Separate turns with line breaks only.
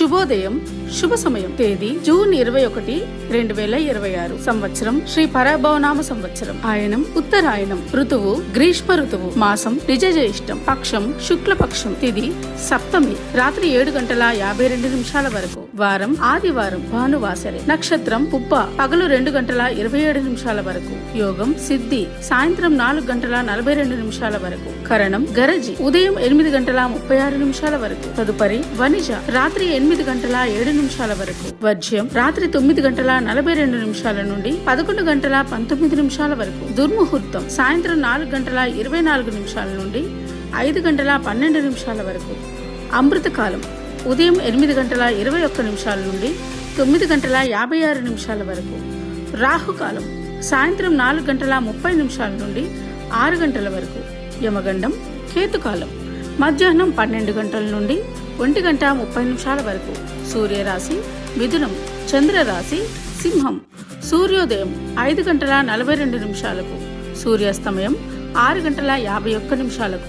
శుభోదయం, శుభ సమయం. తేదీ జూన్ 21, 2026. సంవత్సరం శ్రీ పరాభవనామ సంవత్సరం. ఆయనం ఉత్తరాయణం. ఋతువు గ్రీష్మ ఋతువు. మాసం నిజ జ్యేష్టం. పక్షం శుక్లపక్షం. తిథి సప్తమి. రాత్రి 7:52 వరకు. వారం ఆదివారం, భానువాసరే. నక్షత్రం పుబ్బ. పగలు 2:27 వరకు. యోగం సిద్ధి. సాయంత్రం 4:42 వరకు. కరణం గరజి. ఉదయం 8:36 వరకు. తదుపరి వనిజ. రాత్రి 8:07 వరకు. వర్జ్యం రాత్రి 9:42 నుండి 11:19 వరకు. దుర్ముహూర్తం సాయంత్రం 4:24 నుండి 5:12 వరకు. అమృతకాలం ఉదయం 8:21 నుండి 9:56 వరకు. రాహుకాలం సాయంత్రం 4:30 నుండి 6 గంటల వరకు. యమగండం కేతుకాలం మధ్యాహ్నం 12 గంటల నుండి 1:30 వరకు. సూర్యరాశి మిథునం. చంద్రరాశి సింహం. సూర్యోదయం 5:42 సూర్యాస్తమయం 6:51